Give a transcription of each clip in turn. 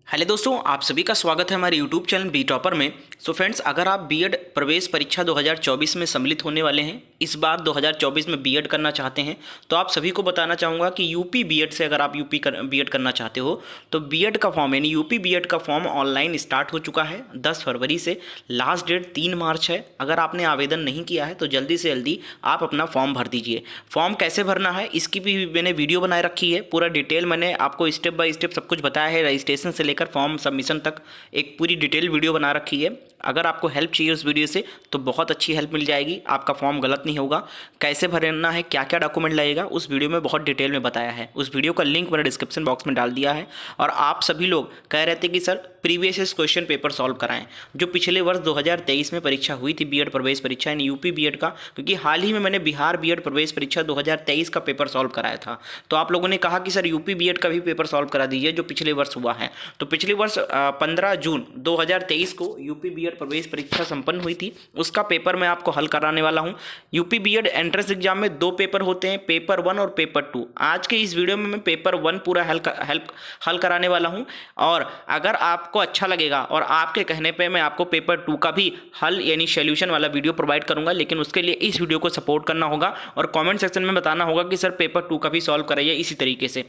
Hello दोस्तों, आप सभी का स्वागत है हमारे यूट्यूब चैनल बी टॉपर में। सो फ्रेंड्स, अगर आप बीएड प्रवेश परीक्षा 2024 में सम्मिलित होने वाले हैं, इस बार 2024 में बीएड करना चाहते हैं, तो आप सभी को बताना चाहूँगा कि यूपी बीएड से अगर आप बीएड करना चाहते हो तो बीएड का फॉर्म यानी यूपी बीएड का फॉर्म ऑनलाइन स्टार्ट हो चुका है 10 फरवरी से। लास्ट डेट 3 मार्च है। अगर आपने आवेदन नहीं किया है तो जल्दी से जल्दी आप अपना फॉर्म भर दीजिए। फॉर्म कैसे भरना है इसकी भी मैंने वीडियो बनाए रखी है। पूरा डिटेल मैंने आपको स्टेप बाय स्टेप सब कुछ बताया है, रजिस्ट्रेशन से लेकर फॉर्म सबमिशन तक एक पूरी डिटेल वीडियो बना रखी है। अगर आपको हेल्प चाहिए उस वीडियो से तो बहुत अच्छी हेल्प मिल जाएगी, आपका फॉर्म गलत नहीं होगा। कैसे भरना है, क्या क्या डॉक्यूमेंट लगेगा, उस वीडियो में बहुत डिटेल में बताया है। उस वीडियो का लिंक मैंने डिस्क्रिप्शन बॉक्स में डाल दिया है। और आप सभी लोग कह रहे थे कि sir previous question paper solve कराएं, जो पिछले वर्ष 2023 में परीक्षा हुई थी बीएड प्रवेश परीक्षा यानी यूपी बीएड का, क्योंकि हाल ही में मैंने बिहार बीएड प्रवेश परीक्षा 2023 का पेपर सॉल्व कराया था। तो आप लोगों ने कहा कि सर यूपी बीएड का भी पेपर सॉल्व करा दीजिए जो पिछले वर्ष हुआ है। तो पिछले वर्ष 15 जून 2023 को यूपी बीएड प्रवेश परीक्षा संपन्न हुई थी, उसका पेपर मैं आपको हल कराने वाला हूं। यूपी बीएड एंट्रेंस एग्जाम में 2 पेपर होते हैं, पेपर 1 और पेपर 2। आज के इस वीडियो में मैं पेपर 1 पूरा हल कराने वाला हूं। और अगर आपको अच्छा लगेगा और आपके कहने पे मैं आपको पेपर 2 का भी हल यानी सॉल्यूशन वाला वीडियो प्रोवाइड करूंगा, लेकिन उसके लिए इस वीडियो को सपोर्ट करना होगा और कमेंट सेक्शन में बताना होगा कि सर पेपर 2 का भी सॉल्व कराइए इसी तरीके से।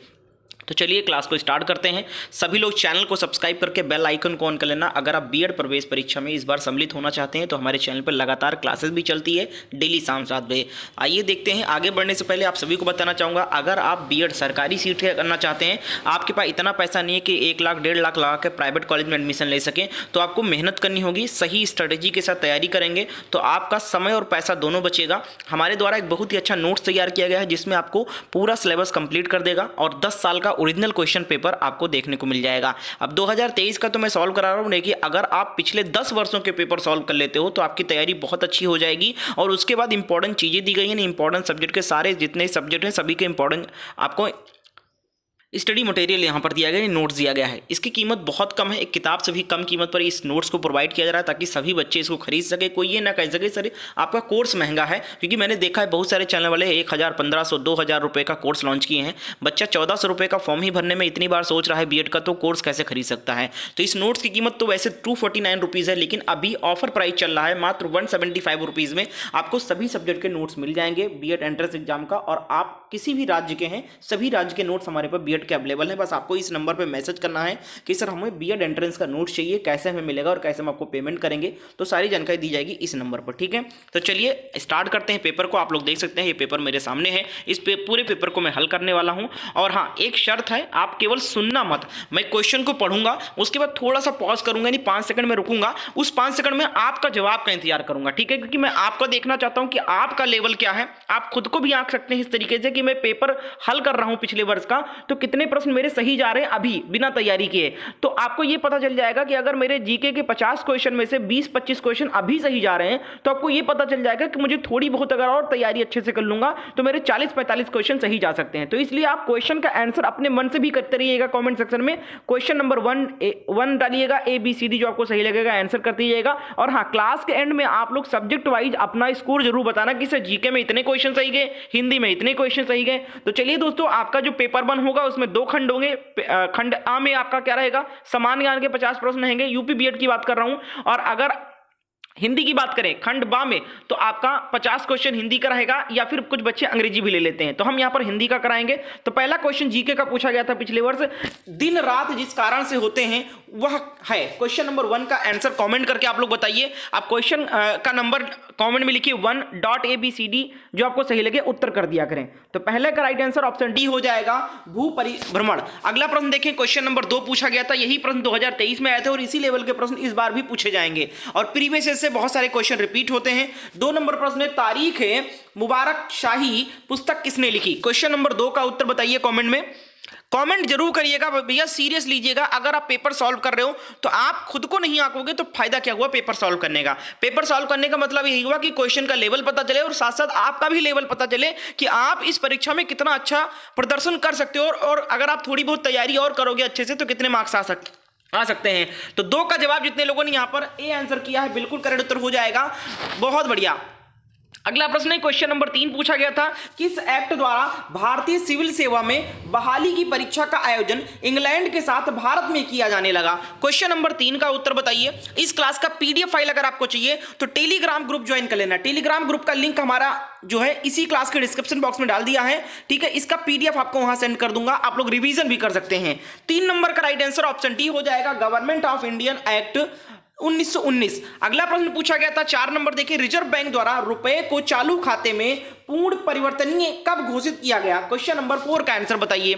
तो चलिए क्लास को स्टार्ट करते हैं। सभी लोग चैनल को सब्सक्राइब करके बेल आइकन को ऑन कर लेना। अगर आप बीएड प्रवेश परीक्षा में इस बार सम्मिलित होना चाहते हैं तो हमारे चैनल पर लगातार क्लासेस भी चलती है डेली शाम 7 बजे। आइए देखते हैं। आगे बढ़ने से पहले आप सभी को बताना चाहूँगा, अगर आप बीएड सरकारी सीट करना चाहते हैं, आपके पास इतना पैसा नहीं है कि 1 लाख 1.5 लाख लगा के प्राइवेट कॉलेज में एडमिशन ले सकें, तो आपको मेहनत करनी होगी। सही स्ट्रेटेजी के साथ तैयारी करेंगे तो आपका समय और पैसा दोनों बचेगा। हमारे द्वारा एक बहुत ही अच्छा नोट्स तैयार किया गया है जिसमें आपको पूरा सिलेबस कंप्लीट कर देगा और 10 साल का ओरिजिनल क्वेश्चन पेपर आपको देखने को मिल जाएगा। अब 2023 का तो मैं सॉल्व करा रहा हूं, देखिए अगर आप पिछले 10 वर्षों के पेपर सॉल्व कर लेते हो तो आपकी तैयारी बहुत अच्छी हो जाएगी। और उसके बाद इंपॉर्टेंट चीजें दी गई हैं, इंपॉर्टेंट सब्जेक्ट के सारे जितने सब्जेक्ट हैं सभी के इंपॉर्टेंट आपको स्टडी मटेरियल यहाँ पर दिया गया है, नोट्स दिया गया है। इसकी कीमत बहुत कम है, एक किताब से भी कम कीमत पर इस नोट्स को प्रोवाइड किया जा रहा है ताकि सभी बच्चे इसको खरीद सके। कोई ये ना कह सके सर आपका कोर्स महंगा है, क्योंकि मैंने देखा है बहुत सारे चैनल वाले 1000, 1500, 2000 रुपये का कोर्स लॉन्च किए हैं। बच्चा 1400 रुपये का फॉर्म ही भरने में इतनी बार सोच रहा है बीएड का, तो कोर्स कैसे खरीद सकता है। तो इस नोट्स की कीमत तो वैसे 249 रुपीज़ है, लेकिन अभी ऑफर प्राइस चल रहा है मात्र 175 रुपीज़ में आपको सभी सब्जेक्ट के नोट्स मिल जाएंगे बीएड एंट्रेंस एग्जाम का। और आप किसी भी राज्य के हैं, सभी राज्य के नोट्स हमारे पास बीएड के अवेलेबल है। बस आपको इस नंबर पे मैसेज करना है कि सर हमें बीएड एंट्रेंस का नोट्स चाहिए, कैसे हमें मिलेगा और कैसे हम आपको पेमेंट करेंगे, तो सारी जानकारी दी जाएगी इस नंबर पर। ठीक है, तो चलिए स्टार्ट करते हैं पेपर को। आप लोग देख सकते हैं ये पेपर मेरे सामने है। इस पूरे पेपर को मैं हल करने वाला हूं। और हाँ, एक शर्त है, आप केवल सुनना मत। मैं क्वेश्चन को पढ़ूंगा, उसके बाद थोड़ा सा पॉज करूंगा, यानी 5 सेकंड में रुकूंगा। उस 5 सेकंड में आपका जवाब का इंतजार करूंगा। ठीक है, क्योंकि मैं आपको देखना चाहता हूं कि आपका लेवल क्या है। आप खुद को भी आंक सकते हैं इस तरीके से कि मैं पेपर हल कर रहा हूं पिछले वर्ष का, तो कितने प्रश्न मेरे सही जा रहे हैं अभी बिना तैयारी किए। तो आपको यह पता चल जाएगा कि अगर मेरे जीके के 50 क्वेश्चन में से 20-25 क्वेश्चन अभी सही जा रहे हैं, तो आपको यह पता चल जाएगा कि मुझे थोड़ी बहुत अगर और तैयारी अच्छे से कर लूंगा तो मेरे 40-45 क्वेश्चन सही जा सकते हैं। तो इसलिए आप क्वेश्चन का आंसर अपने मन से भी करते रहिएगा। कमेंट सेक्शन में क्वेश्चन नंबर 1 डालिएगा, ABCD जो आपको सही लगेगा आंसर कर दीजिएगा। और हाँ, क्लास के एंड में आप लोग सब्जेक्ट वाइज अपना स्कोर जरूर बताना कि सर जीके में इतने क्वेश्चन सही गए, हिंदी में इतने क्वेश्चन सही गए। तो चलिए दोस्तों, आपका जो पेपर 1 होगा उसमें 2 खंड होंगे। खंड आ में आपका क्या रहेगा, सामान्य ज्ञान के 50 प्रश्न रहेंगे, यूपी बीएड की बात कर रहा हूं। और अगर हिंदी की बात करें खंड बा में, तो आपका 50 क्वेश्चन हिंदी का रहेगा, या फिर कुछ बच्चे अंग्रेजी भी ले लेते हैं, तो हम यहां पर हिंदी का कराएंगे। तो पहला क्वेश्चन जीके का पूछा गया था पिछले वर्ष, दिन रात जिस कारण से होते हैं वह है। क्वेश्चन नंबर 1 का आंसर कमेंट करके आप लोग बताइए। आप क्वेश्चन का नंबर कमेंट में लिखिए 1.ABCD जो आपको सही लगे उत्तर कर दिया करें। तो पहले का राइट आंसर ऑप्शन डी हो जाएगा, भू परिभ्रमण। अगला प्रश्न देखें, क्वेश्चन नंबर 2 पूछा गया था। यही प्रश्न 2023 में आए थे और इसी लेवल के प्रश्न इस बार भी पूछे जाएंगे और प्रीवियस से बहुत सारे क्वेश्चन रिपीट होते हैं। 2 नंबर प्रश्न है, तारीख है मुबारक शाही पुस्तक किसने लिखी। क्वेश्चन नंबर 2 का उत्तर बताइए कमेंट में। कमेंट जरूर करिएगा भैया, सीरियस लीजिएगा। अगर आप पेपर सॉल्व कर रहे हो तो आप खुद को नहीं आंकोगे तो फायदा क्या हुआ पेपर सॉल्व करने का। पेपर सॉल्व करने का मतलब यही हुआ कि क्वेश्चन का लेवल पता चले और साथ साथ आपका भी लेवल पता चले कि आप इस परीक्षा में कितना अच्छा प्रदर्शन कर सकते हो। और अगर आप थोड़ी बहुत तैयारी और करोगे अच्छे से तो कितने मार्क्स आ सकते हैं। तो 2 का जवाब जितने लोगों ने यहां पर ए आंसर किया है बिल्कुल करेक्ट उत्तर हो जाएगा। बहुत बढ़िया। अगला प्रश्न है क्वेश्चन नंबर 3 पूछा गया था, किस एक्ट द्वारा भारतीय सिविल सेवा में बहाली की परीक्षा का आयोजन इंग्लैंड के साथ भारत में किया जाने लगा? क्वेश्चन नंबर 3 का उत्तर बताइए। इस क्लास का पीडीएफ फाइल अगर आपको चाहिए तो टेलीग्राम ग्रुप ज्वाइन कर लेना। टेलीग्राम ग्रुप का लिंक हमारा जो है इसी क्लास के डिस्क्रिप्शन बॉक्स में डाल दिया है, ठीक है। इसका पीडीएफ आपको वहां सेंड कर दूंगा, आप लोग रिवीजन भी कर सकते हैं। 3 नंबर का राइट आंसर ऑप्शन डी हो जाएगा, गवर्नमेंट ऑफ इंडियन एक्ट 1919। अगला प्रश्न पूछा गया था 4 नंबर, देखिए, रिजर्व बैंक द्वारा रुपए को चालू खाते में पूर्ण परिवर्तनीय कब घोषित किया गया? क्वेश्चन नंबर 4 का आंसर बताइए।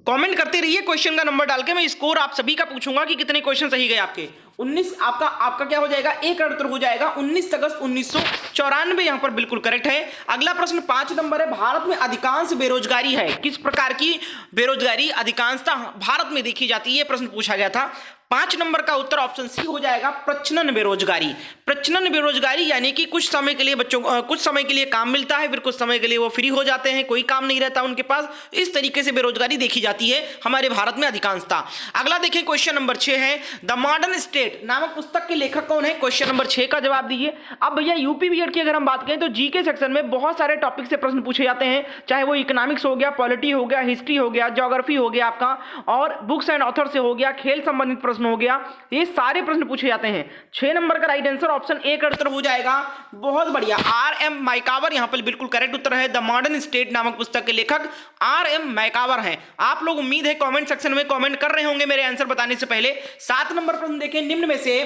कमेंट करते रहिए क्वेश्चन का नंबर डाल के, मैं स्कोर आप सभी का पूछूंगा कि कितने क्वेश्चन सही गए आपके। 19 आपका क्या हो जाएगा? एक उत्तर हो जाएगा 19 अगस्त 1994 यहां पर बिल्कुल करेक्ट है। अगला प्रश्न 5 नंबर है, भारत में अधिकांश बेरोजगारी है, किस प्रकार की बेरोजगारी अधिकांशता भारत में देखी जाती है? प्रश्न पूछा गया था। 5 नंबर का उत्तर ऑप्शन सी हो जाएगा, प्रच्छन्न बेरोजगारी। प्रच्छन्न बेरोजगारी यानी कि कुछ समय के लिए बच्चों कुछ समय के लिए काम मिलता है, फिर कुछ समय के लिए वो फ्री हो जाते हैं, कोई काम नहीं रहता उनके पास, इस तरीके से बेरोजगारी देखी जाती है हमारे भारत में अधिकांशता। अगला देखिए क्वेश्चन नंबर 6 है, द मॉडर्न स्टेट नामक पुस्तक के लेखक कौन है? क्वेश्चन नंबर 6 का जवाब दीजिए। अब भैया यूपी बीएड की अगर हम बात करें तो जीके सेक्शन में बहुत सारे टॉपिक से प्रश्न पूछे जाते हैं, चाहे वो इकोनॉमिक्स हो गया, पॉलिटी हो गया, हिस्ट्री हो गया, ज्योग्राफी हो गया आपका, और बुक्स एंड ऑथर से हो गया, खेल संबंधित प्रश्न हो गया, ये सारे प्रश्न पूछे जाते हैं। 6 नंबर का राइट आंसर ऑप्शन ए का उत्तर हो जाएगा। बहुत बढ़िया, आर.एम. मैकावर यहां पर बिल्कुल करेक्ट उत्तर है। द मॉडर्न स्टेट नामक पुस्तक के लेखक आर.एम. मैकावर हैं। आप लोग उम्मीद है कमेंट सेक्शन में कमेंट कर रहे होंगे मेरे आंसर बताने से पहले। 7 नंबर प्रश्न देखें, निम्न में से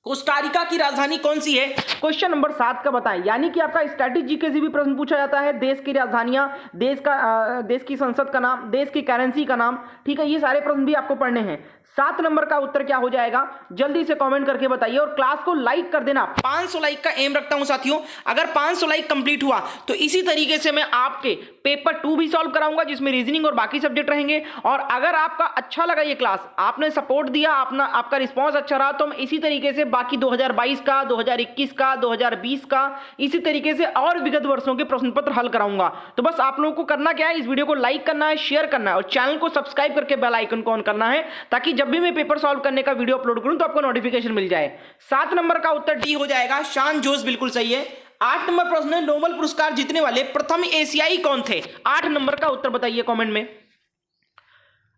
कोस्टारिका की राजधानी कौन सी है? क्वेश्चन नंबर 7 का बताएं। यानी कि आपका स्टैटिक जीके से भी प्रश्न पूछा जाता है, देश की राजधानियां, देश की संसद का नाम, देश की करेंसी का नाम, ठीक है, ये सारे प्रश्न भी आपको पढ़ने हैं। 7 नंबर का उत्तर क्या हो जाएगा? जल्दी से कमेंट करके बताइए और क्लास को लाइक कर देना। 500 लाइक का एम रखता हूं साथियों। अगर 500 लाइक कंप्लीट हुआ तो इसी तरीके से मैं आपके पेपर 2 भी सॉल्व कराऊंगा, जिसमें रीजनिंग और बाकी सब्जेक्ट रहेंगे। और अगर आपका अच्छा लगा ये क्लास, आपने सपोर्ट दिया, आपका रिस्पॉन्स अच्छा रहा, तो मैं इसी तरीके से बाकी 2022 का, 2021 का, 2020 का, इसी तरीके से और विगत वर्षों के प्रश्न पत्र हल कराऊंगा। तो बस आप लोगों को करना क्या है, इस वीडियो को लाइक करना है, शेयर करना है और चैनल को सब्सक्राइब करके बेल आइकन को ऑन करना है, ताकि जब भी मैं पेपर सॉल्व करने का वीडियो अपलोड करूं तो आपको नोटिफिकेशन मिल जाए। 7 नंबर का उत्तर डी हो जाएगा, शान जोस बिल्कुल सही है। 8 नंबर प्रश्न है, नोबेल पुरस्कार जीतने वाले प्रथम एशियाई कौन थे? 8 नंबर का उत्तर बताइए कमेंट में।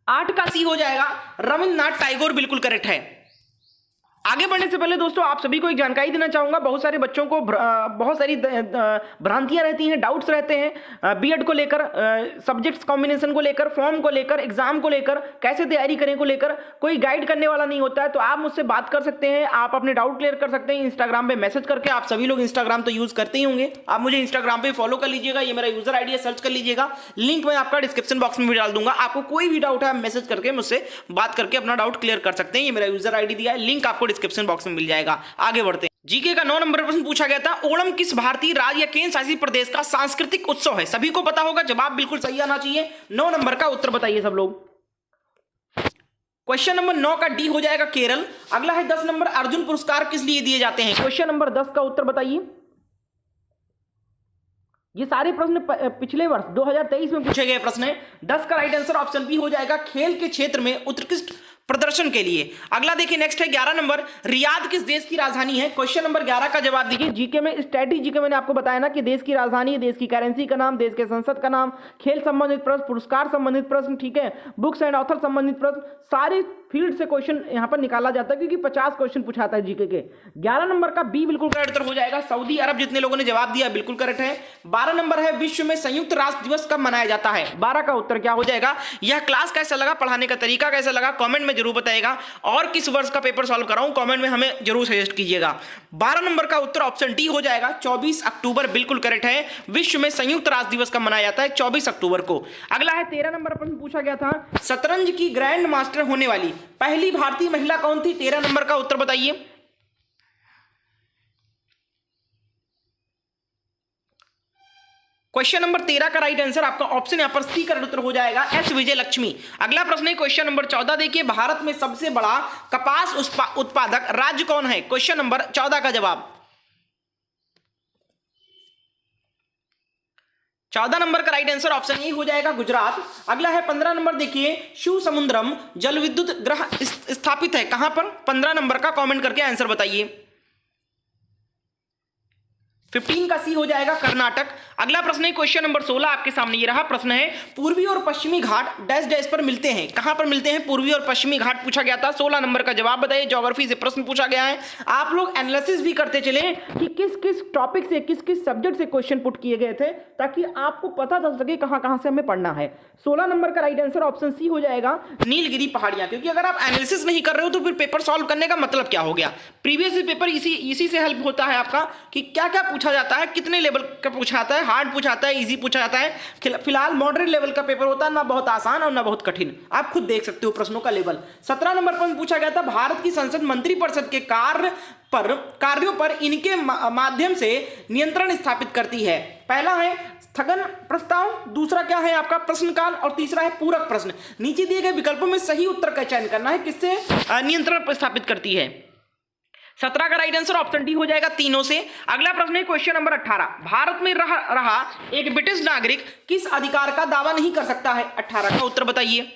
8 का सी हो जाएगा, रविंद्रनाथ टैगोर बिल्कुल करेक्ट है। आगे बढ़ने से पहले दोस्तों आप सभी को एक जानकारी देना चाहूंगा। बहुत सारे बच्चों को बहुत सारी भ्रांतियां रहती हैं, डाउट्स रहते हैं बीएड को लेकर, सब्जेक्ट्स कॉम्बिनेशन को लेकर, फॉर्म को लेकर, एग्जाम को लेकर, कैसे तैयारी करें को लेकर कोई गाइड करने वाला नहीं होता है। तो आप मुझसे बात कर सकते हैं, आप अपने डाउट क्लियर कर सकते हैं इंस्टाग्राम पे मैसेज करके। आप सभी लोग इंस्टाग्राम तो यूज करते ही होंगे, आप मुझे इंस्टाग्राम पे फॉलो कर लीजिएगा, ये मेरा यूजर आईडी है, सर्च कर लीजिएगा, लिंक मैं आपका डिस्क्रिप्शन बॉक्स में भी डाल दूंगा। आपको कोई भी डाउट है आप मैसेज करके मुझसे बात करके अपना डाउट क्लियर कर सकते हैं। ये मेरा यूजर आईडी दिया है, लिंक आपको डिस्क्रिप्शन बॉक्स में मिल जाएगा। आगे बढ़ते हैं। जीके का 9 नंबर प्रश्न पूछा गया था, ओणम किस भारतीय राज्य या केंद्र शासित प्रदेश का सांस्कृतिक उत्सव है? सभी को पता होगा, जवाब बिल्कुल सही आना चाहिए। 9 नंबर का उत्तर बताइए सब लोग। क्वेश्चन नंबर 9 का डी हो जाएगा, केरल। अगला है 10 नंबर, अर्जुन पुरस्कार किस लिए दिए जाते हैं? क्वेश्चन नंबर 10 का उत्तर बताइए। ये सारे प्रश्न पिछले वर्ष 2023 में पूछे गए प्रश्न है। 10 का राइट आंसर ऑप्शन बी हो जाएगा, खेल के क्षेत्र में उत्कृष्ट प्रदर्शन के लिए। अगला देखिए नेक्स्ट है 11 नंबर, रियाद किस देश की राजधानी है? क्वेश्चन नंबर 11 का जवाब दीजिए। जीके में स्टैटिक जीके मैंने आपको बताया ना कि देश की राजधानी, देश की करेंसी का नाम, देश के संसद का नाम, खेल संबंधित प्रश्न, पुरस्कार संबंधित प्रश्न, ठीक है, बुक्स एंड ऑथर संबंधित प्रश्न, सारे फील्ड से क्वेश्चन यहां पर निकाला जाता है, क्योंकि 50 क्वेश्चन पूछाता है जीके के। 11 नंबर का बी बिल्कुल करेक्ट उत्तर हो जाएगा, सऊदी अरब। जितने लोगों ने जवाब दिया बिल्कुल करेक्ट है। 12 नंबर है, विश्व में संयुक्त राष्ट्र दिवस कब मनाया जाता है? 12 का उत्तर क्या हो जाएगा? यह क्लास कैसा लगा, पढ़ाने का तरीका कैसा लगा, कमेंट में जरूर बताएगा। और किस वर्ष का पेपर सॉल्व कराऊं कमेंट में हमें जरूर सजेस्ट कीजिएगा। 12 नंबर का उत्तर ऑप्शन डी हो जाएगा, 24 अक्टूबर बिल्कुल करेक्ट है। विश्व में संयुक्त राष्ट्र दिवस कब मनाया जाता है? 24 अक्टूबर को। अगला है 13 नंबर प्रश्न पूछा गया था, शतरंज की ग्रैंड मास्टर होने वाली पहली भारतीय महिला कौन थी? 13 नंबर का उत्तर बताइए। क्वेश्चन नंबर 13 का राइट आंसर आपका ऑप्शन यहां पर सी का उत्तर हो जाएगा, एस विजय लक्ष्मी। अगला प्रश्न है क्वेश्चन नंबर 14, देखिए, भारत में सबसे बड़ा कपास उत्पादक राज्य कौन है? क्वेश्चन नंबर 14 का जवाब। 14 नंबर का राइट आंसर ऑप्शन ए हो जाएगा, गुजरात। अगला है 15 नंबर, देखिए, शिव समुद्रम जल विद्युत ग्रह स्थापित है कहां पर? 15 नंबर का कमेंट करके आंसर बताइए। 15 का सी हो जाएगा कर्नाटक। अगला प्रश्न है क्वेश्चन नंबर 16 आपके सामने ये रहा प्रश्न है, पूर्वी और पश्चिमी घाट डैश डैश पर मिलते हैं, कहां पर मिलते हैं पूर्वी और पश्चिमी घाट पूछा गया था। 16 नंबर का जवाब बताइए, ज्योग्राफी से प्रश्न पूछा गया है। आप लोग एनालिसिस भी करते चले कि किस किस टॉपिक से किस किस सब्जेक्ट से क्वेश्चन पुट किए गए थे, ताकि आपको पता चल सके कहां कहां से हमें पढ़ना है। 16 नंबर का राइट आंसर ऑप्शन सी हो जाएगा, नीलगिरी पहाड़ियां, क्योंकि अगर आप एनालिसिस नहीं कर रहे हो तो फिर पेपर सॉल्व करने का मतलब क्या हो गया। प्रीवियस पेपर इसी से हेल्प होता है आपका कि क्या क्या पूछा जाता है, कितने लेवल का पूछा जाता है, हार्ड पूछा जाता है, इजी पूछा जाता है। फिलहाल मॉडरेट लेवल का पेपर होता है, ना बहुत आसान और ना बहुत कठिन, आप खुद देख सकते हो प्रश्नों का लेवल। 17 नंबर पर पूछा गया था, भारत की संसद मंत्रिपरिषद के कार्यों पर इनके माध्यम से नियंत्रण स्थापित करती है। पहला है स्थगन प्रस्ताव, दूसरा क्या है आपका प्रश्नकाल, और तीसरा है पूरक प्रश्न। नीचे दिए गए विकल्पों में सही उत्तर का चयन करना है, किससे नियंत्रण स्थापित करती है। 17 का राइट आंसर ऑप्शन डी हो जाएगा, तीनों से। अगला प्रश्न है क्वेश्चन नंबर 18, भारत में रहा एक ब्रिटिश नागरिक किस अधिकार का दावा नहीं कर सकता है। 18 का उत्तर बताइए।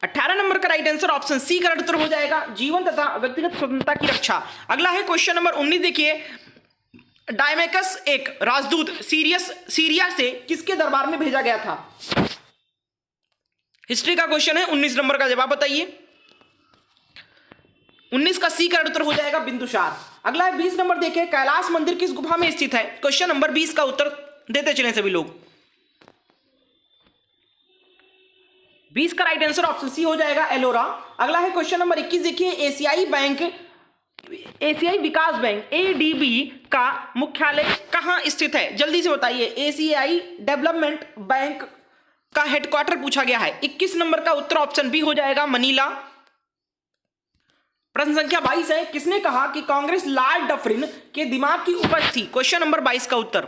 18 नंबर का राइट आंसर ऑप्शन सी का उत्तर हो जाएगा, जीवन तथा व्यक्तिगत स्वतंत्रता की रक्षा। अगला है क्वेश्चन नंबर 19, देखिए, डायमेकस एक राजदूत सीरिया से किसके दरबार में भेजा गया था। हिस्ट्री का क्वेश्चन है, 19 नंबर का जवाब बताइए। 19 का सी का उत्तर हो जाएगा, बिंदुसार। अगला है 20 नंबर, देखिए, कैलाश मंदिर किस गुफा में स्थित है। क्वेश्चन नंबर 20 का उत्तर देते चले सभी लोग। 20 का राइट आंसर ऑप्शन सी हो जाएगा, एलोरा। अगला है क्वेश्चन नंबर 21, देखिए, एशियाई विकास बैंक एडीबी का मुख्यालय कहां स्थित है। जल्दी से बताइए, एशियाई डेवलपमेंट बैंक का हेडक्वार्टर पूछा गया है। 21 नंबर का उत्तर ऑप्शन बी हो जाएगा, मनीला। प्रश्न संख्या 22 है, किसने कहा कि कांग्रेस लॉर्ड डफरिन के दिमाग की उपज थी। क्वेश्चन नंबर 22 का उत्तर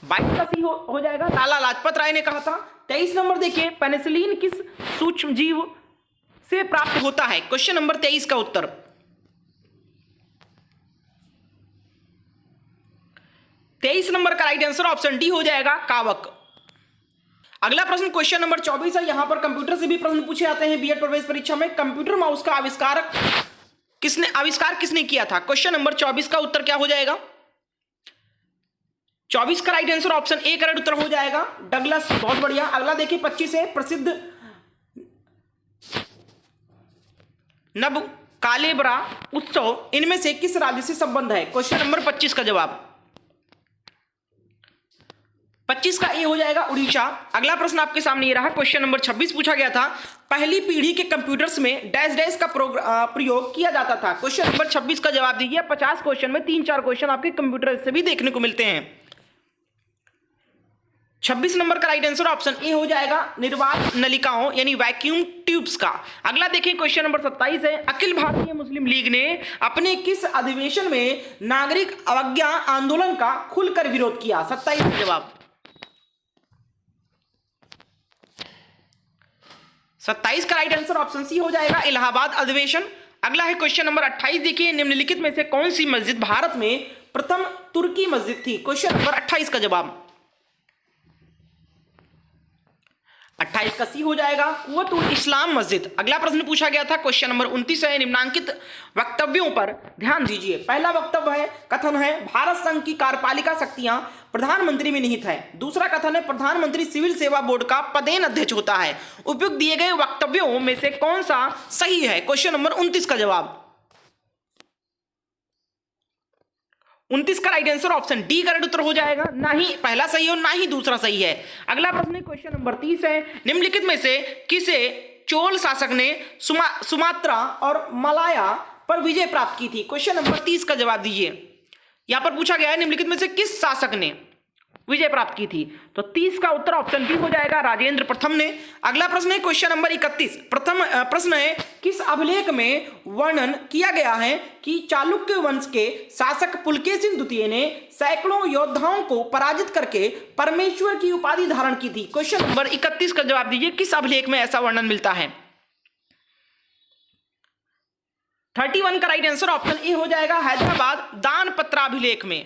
22 का सी हो जाएगा, लाला लाजपत राय ने कहा था। 23 नंबर, देखिए, पेनिसिलिन किस सूक्ष्म जीव से प्राप्त होता है। क्वेश्चन नंबर 23 का उत्तर 23 नंबर का राइट आंसर ऑप्शन डी हो जाएगा, कावक। अगला प्रश्न क्वेश्चन नंबर 24 है, यहां पर कंप्यूटर से भी प्रश्न पूछे जाते हैं बीएड प्रवेश परीक्षा में। कंप्यूटर माउस का आविष्कार किसने किया था। क्वेश्चन नंबर 24 का उत्तर क्या हो जाएगा, 24 का right answer option A correct उत्तर हो जाएगा, डगलस। बहुत बढ़िया। अगला देखिए 25 है, प्रसिद्ध नब कालेबरा उत्सव इनमें से किस राज्य से संबंध है। क्वेश्चन नंबर 25 का जवाब 25 का ए हो जाएगा, उड़ीसा। अगला प्रश्न आपके सामने ये रहा, क्वेश्चन नंबर 26 पूछा गया था, पहली पीढ़ी के कंप्यूटर्स में डैश डैश का प्रयोग किया जाता था। क्वेश्चन नंबर 26 का जवाब दीजिए। 50 क्वेश्चन में 3-4 क्वेश्चन आपके कंप्यूटर से भी देखने को मिलते हैं। 26 नंबर का राइट आंसर ऑप्शन ए हो जाएगा, निर्वात नलिकाओं यानी वैक्यूम ट्यूब्स का। अगला देखें क्वेश्चन नंबर 27 है, अखिल भारतीय मुस्लिम लीग ने अपने किस अधिवेशन में नागरिक अवज्ञा आंदोलन का खुलकर विरोध किया। 27 का जवाब 27 का राइट आंसर ऑप्शन सी हो जाएगा, इलाहाबाद अधिवेशन। अगला है क्वेश्चन नंबर 28, देखिए, निम्नलिखित में से कौन सी मस्जिद भारत में प्रथम तुर्की मस्जिद थी। क्वेश्चन नंबर 28 का जवाब 28 का सी हो जाएगा, कुव्वतुल इस्लाम मस्जिद। अगला प्रश्न पूछा गया था, क्वेश्चन नंबर 29 है, निम्नांकित वक्तव्यों पर ध्यान दीजिए। पहला वक्तव्य है, कथन है, भारत संघ की कार्यपालिका शक्तियां प्रधानमंत्री में निहित है। दूसरा कथन है, प्रधानमंत्री सिविल सेवा बोर्ड का पदेन अध्यक्ष होता है। उपयुक्त दिए गए वक्तव्यों में से कौन सा सही है। क्वेश्चन नंबर 29 का जवाब 29 का right answer option D correct उत्तर हो जाएगा, ना ही पहला सही है और ना ही दूसरा सही है। अगला प्रश्न है क्वेश्चन नंबर 30 है, निम्नलिखित में से किसे चोल शासक ने सुमात्रा और मलाया पर विजय प्राप्त की थी। क्वेश्चन नंबर 30 का जवाब दीजिए। यहां पर पूछा गया है निम्नलिखित में से किस शासक ने विजय प्राप्त की थी, तो 30 का उत्तर ऑप्शन बी हो जाएगा, राजेंद्र प्रथम ने। अगला प्रश्न है क्वेश्चन नंबर 31, प्रश्न है, किस अभिलेख में वर्णन किया गया है कि चालुक्य वंश के शासक पुलकेशिन द्वितीय ने सैकड़ों योद्धाओं को पराजित करके परमेश्वर की उपाधि धारण की थी। क्वेश्चन नंबर 31 का जवाब दीजिए, किस अभिलेख में ऐसा वर्णन मिलता है। 31 का राइट आंसर ऑप्शन ए हो जाएगा, हैदराबाद दान पत्राभिलेख में।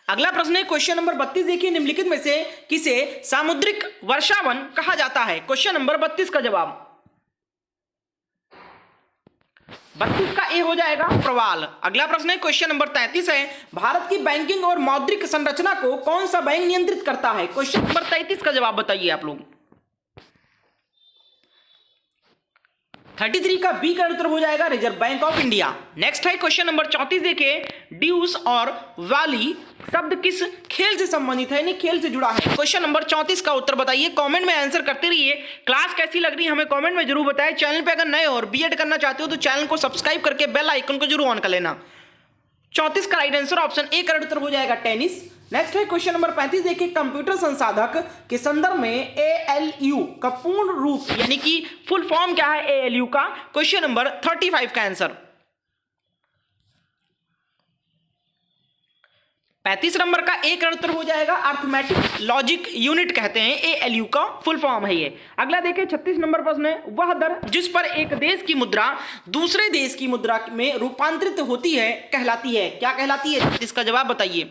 अगला प्रश्न है क्वेश्चन नंबर 32, देखिए, निम्नलिखित में से किसे सामुद्रिक वर्षावन कहा जाता है। क्वेश्चन नंबर 32 का जवाब 32 का ए हो जाएगा प्रवाल। अगला प्रश्न है क्वेश्चन नंबर 33 है, भारत की बैंकिंग और मौद्रिक संरचना को कौन सा बैंक नियंत्रित करता है? क्वेश्चन नंबर 33 का जवाब बताइए आप लोग। 33 का बी का उत्तर हो जाएगा reserve bank of India. Next है क्वेश्चन नंबर 34, देखिए ड्यूस और वाली शब्द किस खेल से संबंधित है, यानी खेल से जुड़ा है? क्वेश्चन नंबर 34 का उत्तर बताइए, कमेंट में आंसर करते रहिए। क्लास कैसी लग रही है हमें कमेंट में जरूर बताएं। चैनल पे अगर नए हो और बीएड करना चाहते हो तो चैनल को सब्सक्राइब करके बेल आइकन को जरूर ऑन कर लेना। 34 का राइट आंसर ऑप्शन ए का उत्तर हो जाएगा टेनिस। नेक्स्ट है क्वेश्चन नंबर 35, देखिए कंप्यूटर संसाधक के संदर्भ में एएलयू का पूर्ण रूप यानी कि फुल फॉर्म क्या है एएलयू का? क्वेश्चन नंबर 35 का आंसर। 35 नंबर का ए का उत्तर हो जाएगा अर्थमेटिक लॉजिक यूनिट कहते हैं, एएलयू का फुल फॉर्म है ये। अगला देखिए 36 नंबर प्रश्न है, वह दर जिस पर एक देश की मुद्रा दूसरे देश की मुद्रा में रूपांतरित होती है कहलाती है, क्या कहलाती है? इसका जवाब बताइए।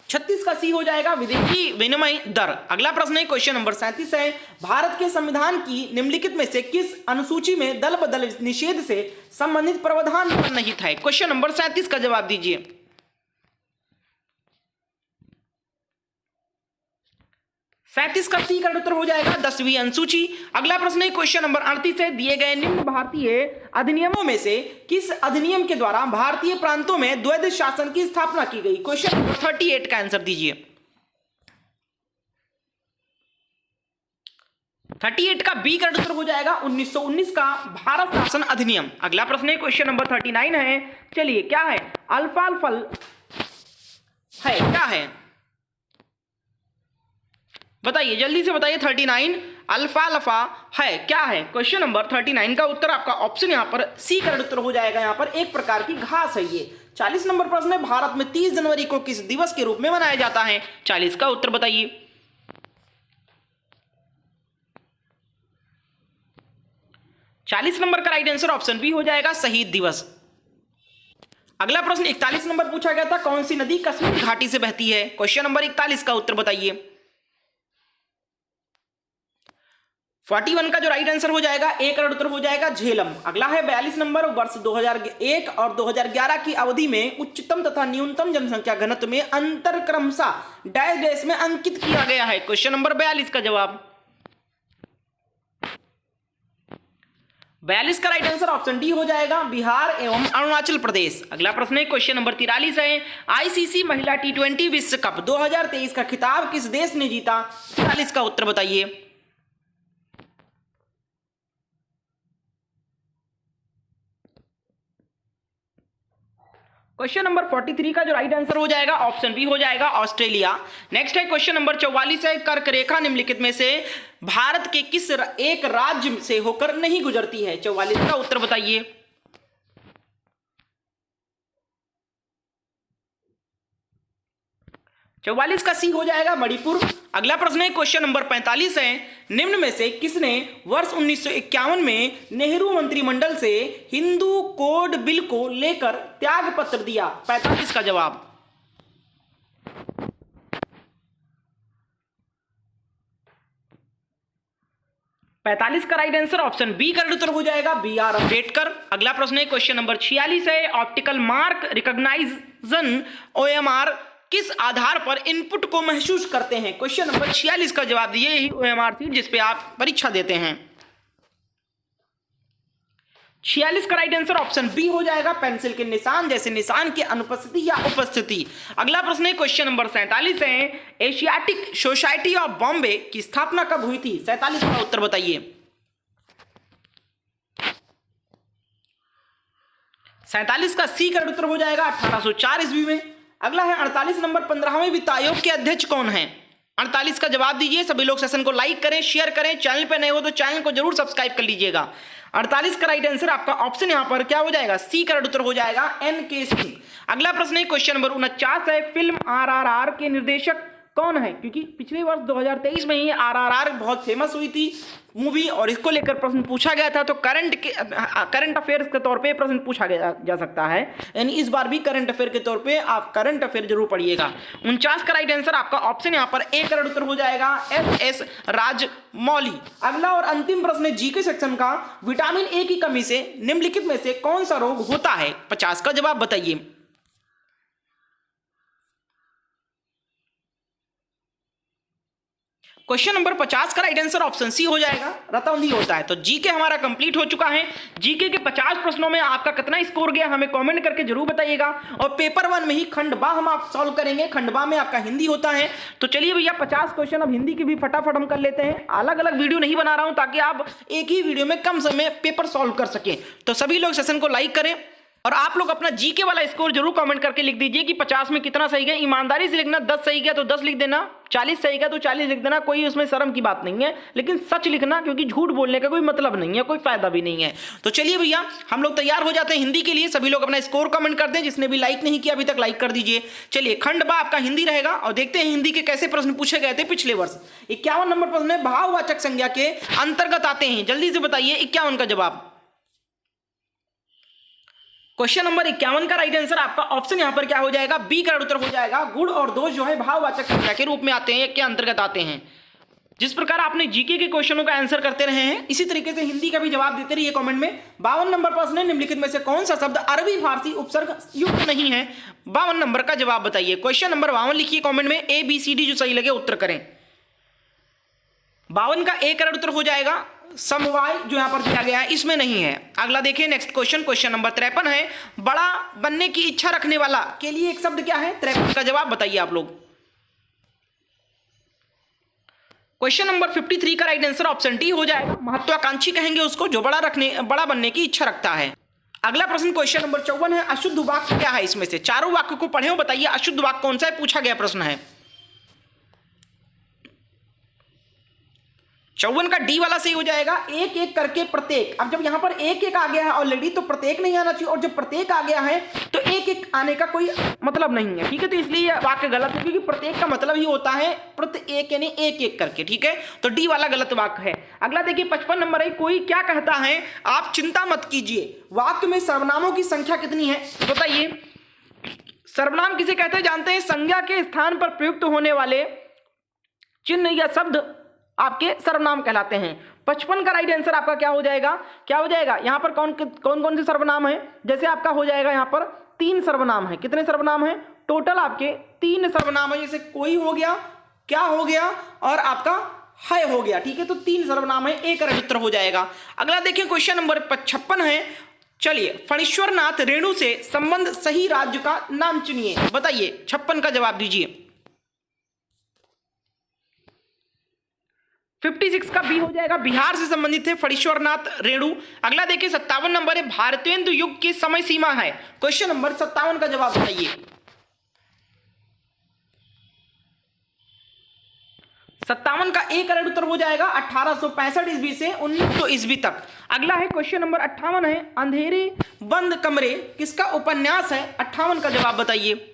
36 का सी हो जाएगा विदेशी विनिमय दर। अगला प्रश्न है क्वेश्चन नंबर 37 है, भारत के संविधान की निम्नलिखित में से किस अनुसूची में दल बदल निषेध से संबंधित प्रावधान निहित है? क्वेश्चन नंबर 37 का जवाब दीजिए। 37 का सी का उत्तर हो जाएगा 10वीं अनुसूची। अगला प्रश्न है क्वेश्चन नंबर 38 है, दिए गए निम्न भारतीय अधिनियमों में से किस अधिनियम के द्वारा भारतीय प्रांतों में द्वैध शासन की स्थापना की गई? क्वेश्चन नंबर 38 का आंसर दीजिए। 38 का बी का उत्तर हो जाएगा 1919 का भारत शासन अधिनियम। अगला प्रश्न है क्वेश्चन नंबर 39 है, चलिए क्या है अल्फाल्फल है, क्या है बताइए जल्दी से बताइए। 39 अल्फाल्फा है, क्या है? क्वेश्चन नंबर 39 का उत्तर आपका ऑप्शन यहां पर सी का उत्तर हो जाएगा, यहां पर एक प्रकार की घास है ये। 40 नंबर प्रश्न है, भारत में 30 जनवरी को किस दिवस के रूप में मनाया जाता है? 40 का उत्तर बताइए। 40 नंबर का राइट आंसर ऑप्शन बी हो जाएगा शहीद दिवस। अगला प्रश्न 41 नंबर पूछा गया था, कौन सी नदी कश्मीर घाटी से बहती है? क्वेश्चन नंबर 41 का उत्तर बताइए। 41 का जो राइट आंसर हो जाएगा ए का उत्तर हो जाएगा झेलम। अगला है 42 नंबर, वर्ष 2001 और 2011 की अवधि में उच्चतम तथा न्यूनतम जनसंख्या घनत्व में अंतर क्रमशः डैश डैश में अंकित किया गया है? क्वेश्चन नंबर 42 का जवाब। 42 का राइट आंसर ऑप्शन डी हो जाएगा बिहार एवं अरुणाचल प्रदेश। अगला प्रश्न है क्वेश्चन नंबर 43 है, आईसीसी महिला टी20 विश्व कप 2023 का खिताब किस देश ने जीता? 43 का उत्तर बताइए। क्वेश्चन नंबर 43 का जो राइट आंसर हो जाएगा ऑप्शन बी हो जाएगा ऑस्ट्रेलिया। नेक्स्ट है क्वेश्चन नंबर 44 है, कर्क रेखा निम्नलिखित में से भारत के किस एक राज्य से होकर नहीं गुजरती है? 44 का उत्तर बताइए। 44 का सी हो जाएगा मणिपुर। अगला प्रश्न है क्वेश्चन नंबर 45 है, निम्न में से किसने वर्ष 1951 में नेहरू मंत्रिमंडल से हिंदू कोड बिल को लेकर त्याग पत्र दिया? 45 का जवाब। 45 का राइट आंसर ऑप्शन बी का उत्तर हो जाएगा बी आर अम्बेडकर। अगला प्रश्न है क्वेश्चन नंबर 46 है, ऑप्टिकल मार्क रिकॉग्नाइजेशन ओएमआर किस आधार पर इनपुट को महसूस करते हैं? क्वेश्चन नंबर 46 का जवाब दिए, यही ओएमआर सीट जिस पे आप परीक्षा देते हैं। 46 का राइट आंसर ऑप्शन बी हो जाएगा पेंसिल के निशान जैसे निशान की अनुपस्थिति या उपस्थिति। अगला प्रश्न है क्वेश्चन नंबर 47 है, एशियाटिक सोसाइटी ऑफ बॉम्बे की स्थापना कब हुई थी? 47 का उत्तर बताइए। 47 का सी का उत्तर हो जाएगा 1804 ईस्वी में। अगला है 48 नंबर, 15वें वित्त आयोग के अध्यक्ष कौन है? 48 का जवाब दीजिए। सभी लोग सेशन को लाइक करें, शेयर करें, चैनल पे नए हो तो चैनल को जरूर सब्सक्राइब कर लीजिएगा। 48 का राइट आंसर आपका ऑप्शन यहां पर क्या हो जाएगा? सी का उत्तर हो जाएगा एन के सिंह। अगला प्रश्न है क्वेश्चन नंबर 49 है, फिल्म आरआरआर के निर्देशक कौन है, क्योंकि पिछले वर्ष 2023 में ही RRR बहुत फेमस हुई थी मूवी और इसको लेकर प्रश्न पूछा गया था। तो करंट अफेयर्स के तौर पे प्रश्न पूछा जा सकता है, यानी इस बार भी करंट अफेयर के तौर पे आप करंट अफेयर जरूर पढ़िएगा। 49 का राइट आंसर आपका ऑप्शन यहाँ पर ए करेक्ट उत्तर हो जाएगा, SS राजमौली। अगला और अंतिम प्रश्न है जीके सेक्शन का, विटामिन ए की कमी से निम्नलिखित में से कौन सा रोग होता है? 50 का जवाब बताइए। क्वेश्चन नंबर 50 का राइट आंसर ऑप्शन सी हो जाएगा, रतौंधी होता है। तो जीके हमारा कंप्लीट हो चुका है। जीके के 50 प्रश्नों में आपका कितना स्कोर गया हमें कमेंट करके जरूर बताइएगा। और पेपर 1 में ही खंड बा हम आप सॉल्व करेंगे, खंड बा में आपका हिंदी होता है। तो चलिए भैया 50 क्वेश्चन अब हिंदी के भी फटाफट हम कर लेते हैं। अलग अलग वीडियो नहीं बना रहा हूं ताकि आप एक ही वीडियो में कम समय पेपर सॉल्व कर सकें। तो सभी लोग सेशन को लाइक करें और आप लोग अपना जीके वाला स्कोर जरूर कमेंट करके लिख दीजिए कि 50 में कितना सही गया। ईमानदारी से लिखना, 10 सही गया तो 10 लिख देना, 40 सही गया तो 40 लिख देना, कोई उसमें शर्म की बात नहीं है। लेकिन सच लिखना, क्योंकि झूठ बोलने का कोई मतलब नहीं है, कोई फायदा भी नहीं है। तो चलिए भैया हम लोग तैयार हो जाते हैं हिंदी के लिए। सभी लोग अपना स्कोर कमेंट कर दें, जिसने भी लाइक नहीं किया अभी तक लाइक कर दीजिए। चलिए खंड बा आपका हिंदी रहेगा और देखते हैं हिंदी के कैसे प्रश्न पूछे गए थे पिछले वर्ष। 51 नंबर प्रश्न है, भाववाचक संज्ञा के अंतर्गत आते हैं, जल्दी से बताइए 51 का जवाब। क्वेश्चन नंबर 51 का राइट आंसर आपका ऑप्शन यहां पर क्या हो जाएगा? बी करेक्ट उत्तर हो जाएगा। गुण और दोष जो है भाववाचक संज्ञा के रूप में आते हैं, के अंतर्गत आते हैं। जिस प्रकार आपने जीके के क्वेश्चनों का आंसर करते रहे हैं, इसी तरीके से हिंदी का भी जवाब देते रहिए कमेंट में। 52 नंबर प्रश्न है, निम्नलिखित में से कौन सा शब्द अरबी फारसी उपसर्ग युक्त नहीं है? 52 नंबर का जवाब बताइए। क्वेश्चन नंबर 52 लिखिए कॉमेंट में, ABCD जो सही लगे उत्तर करें। 52 का ए करेक्ट उत्तर हो जाएगा। समवाय जो यहां पर दिया गया है इसमें नहीं है। अगला देखिए नेक्स्ट क्वेश्चन, क्वेश्चन नंबर 53 है, बड़ा बनने की इच्छा रखने वाला के लिए एक शब्द क्या है? 53 का जवाब बताइए आप लोग। क्वेश्चन नंबर 53 का राइट आंसर ऑप्शन डी हो जाएगा। महत्वाकांक्षी कहेंगे उसको जो बड़ा बनने की इच्छा रखता है। अगला प्रश्न क्वेश्चन नंबर 54 है, अशुद्ध वाक्य क्या है? इसमें से चारों वाक्य को पढ़े हो, बताइए अशुद्ध वाक्य कौन सा है? पूछा गया प्रश्न है। 54 का डी वाला सही हो जाएगा। एक एक करके प्रत्येक। अब जब यहां पर एक एक आ गया है ऑलरेडी, तो प्रत्येक नहीं आना चाहिए, और जब प्रत्येक आ गया है तो एक एक आने का कोई मतलब नहीं है, ठीक है। तो इसलिए यह वाक्य गलत है, क्योंकि प्रत्येक का मतलब ही होता है प्रत्येक, यानी एक एक करके, ठीक है। तो डी वाला गलत वाक्य है। अगला देखिए 55 नंबर है, कोई क्या कहता है? आप चिंता मत कीजिए। वाक्य में सर्वनामों की संख्या कितनी है बताइए। सर्वनाम किसे कहते हैं जानते हैं? संज्ञा के स्थान पर प्रयुक्त होने वाले चिन्ह या शब्द आपके सर्वनाम कहलाते हैं। 55 का राइट आंसर आपका क्या हो जाएगा? क्या हो जाएगा? यहां पर कौन कौन से सर्वनाम है? जैसे आपका हो जाएगा यहां पर 3 सर्वनाम है। कितने सर्वनाम है टोटल? आपके 3 सर्वनाम है। जैसे कोई हो गया, क्या हो गया, और आपका है हो गया, ठीक है। तो 3 सर्वनाम है, एक करेक्ट उत्तर हो जाएगा। अगला देखिए क्वेश्चन नंबर 56 है। चलिए, फणीश्वरनाथ रेणु से संबंध सही राज्य का नाम चुनिए, बताइए। 56 का जवाब दीजिए। 56 का बी हो जाएगा, बिहार से संबंधित है फणीश्वरनाथ रेणु। अगला देखिए 57 नंबर है, भारतेंदु युग की समय सीमा है। क्वेश्चन नंबर 57 का जवाब बताइए। 57 का ए करेक्ट उत्तर हो जाएगा। 1865 ईस्वी से 1900 ईस्वी तक। अगला है क्वेश्चन नंबर 58 है, अंधेरे बंद कमरे किसका उपन्यास है? 58 का जवाब बताइए।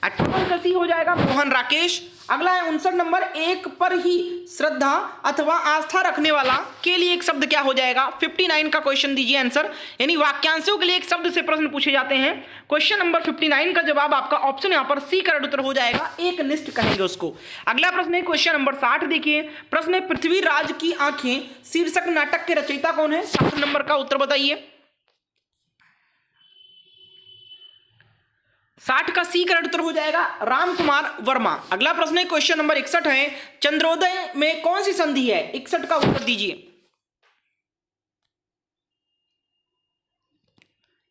58 का सी हो जाएगा, मोहन राकेश। अगला है 59 नंबर, एक पर ही श्रद्धा अथवा आस्था रखने वाला के लिए एक शब्द क्या हो जाएगा? 59 का क्वेश्चन दीजिए आंसर, यानी वाक्यांशों के लिए एक शब्द से प्रश्न पूछे जाते हैं। क्वेश्चन नंबर 59 का जवाब आपका ऑप्शन यहां पर सी करेक्ट उत्तर हो जाएगा, एक निष्ठ कहेंगे उसको। अगला प्रश्न है क्वेश्चन नंबर 60, देखिए प्रश्न है, पृथ्वीराज की आंखें शीर्षक नाटक के रचयिता कौन है? 60 नंबर का उत्तर बताइए। 60 का सी करेक्ट उत्तर हो जाएगा, राम कुमार वर्मा। अगला प्रश्न है क्वेश्चन नंबर 61 है, चंद्रोदय में कौन सी संधि है? 61 का उत्तर दीजिए।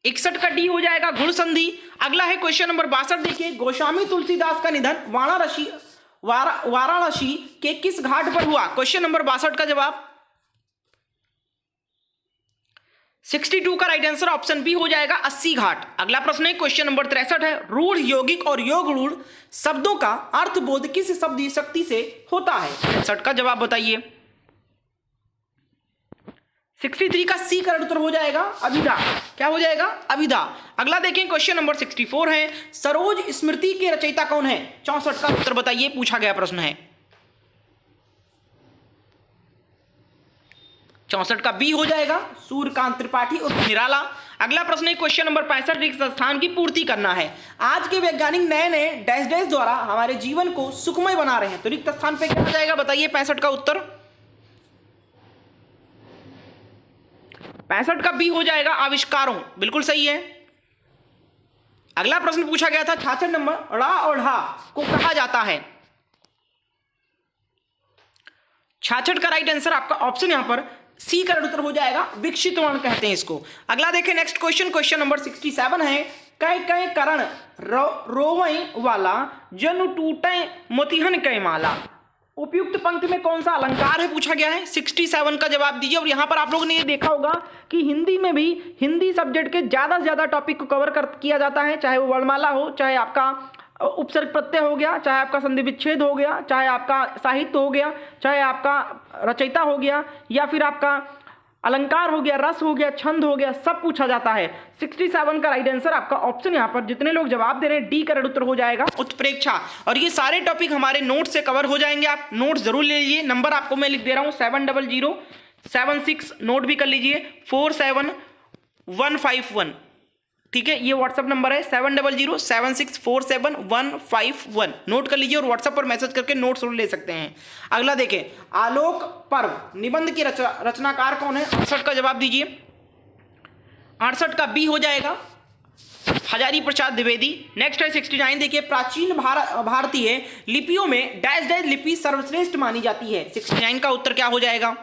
61 का डी हो जाएगा, गुण संधि। अगला है क्वेश्चन नंबर 62, देखिए गोस्वामी तुलसीदास का निधन वाराणसी के किस घाट पर हुआ? क्वेश्चन नंबर 62 का जवाब। 62 का राइट आंसर ऑप्शन बी हो जाएगा, 80 घाट। अगला प्रश्न है क्वेश्चन नंबर 63 है, रूढ़, यौगिक और योग रूढ़ शब्दों का अर्थबोध किस शब्द शक्ति से होता है? 63 का जवाब बताइए। 63 का सी करेक्ट उत्तर हो जाएगा अभिधा। क्या हो जाएगा? अभिधा। अगला देखें क्वेश्चन नंबर 64 है, सरोज स्मृति के रचयिता कौन है? 64 का उत्तर बताइए, पूछा गया प्रश्न है। 64 का बी हो जाएगा सूर्यकांत त्रिपाठी और निराला। अगला प्रश्न है क्वेश्चन नंबर 65, रिक्त स्थान की पूर्ति करना है। आज के वैज्ञानिक नए नए डैश डैश द्वारा हमारे जीवन को सुखमय बना रहे हैं, तो रिक्त स्थान पे क्या हो जाएगा बताइए? 65 का उत्तर 65 का बी हो जाएगा आविष्कारों। बिल्कुल सही है। अगला प्रश्न पूछा गया था 66 नंबर, ड़ा और ढा को कहा जाता है। 66 का राइट आंसर आपका ऑप्शन यहां पर सी करेक्ट उत्तर हो जाएगा विकसित वर्ण कहते हैं इसको। अगला देखें नेक्स्ट क्वेश्चन, क्वेश्चन नंबर 67 है, कै कै करण रोवई वाला जनु टूटे मोतिहन कै माला। उपयुक्त पंक्ति में कौन सा अलंकार है पूछा गया है। 67 का जवाब दीजिए। और यहाँ पर आप लोगों ने ये देखा होगा कि हिंदी में भी हिंदी सब्जेक्ट के ज़्यादा से ज़्यादा टॉपिक को कवर किया जाता है, चाहे वो वर्णमाला हो, चाहे आपका उपसर्ग प्रत्यय हो गया, चाहे आपका संधि विच्छेद हो गया, चाहे आपका साहित्य हो गया, चाहे आपका रचयिता हो गया, या फिर आपका अलंकार हो गया, रस हो गया, छंद हो गया, सब पूछा जाता है। 67 का राइट आंसर आपका ऑप्शन यहाँ पर जितने लोग जवाब दे रहे हैं डी करेक्ट उत्तर हो जाएगा उत्प्रेक्षा। और ये सारे टॉपिक हमारे नोट से कवर हो जाएंगे, आप नोट जरूर ले लीजिए। नंबर आपको मैं लिख दे रहा हूँ 700761, नोट भी कर लीजिए 47151। ठीक है, ये व्हाट्सअप नंबर है 7007647151। नोट कर लीजिए और व्हाट्सएप पर मैसेज करके नोट्स जरूर ले सकते हैं। अगला देखें, आलोक पर्व निबंध की रचनाकार कौन है? 68 का जवाब दीजिए। 68 का बी हो जाएगा हजारी प्रसाद द्विवेदी। नेक्स्ट है 69, देखिए, प्राचीन भारतीय लिपियों में डैश डैश लिपि सर्वश्रेष्ठ मानी जाती है। 69 का उत्तर क्या हो जाएगा?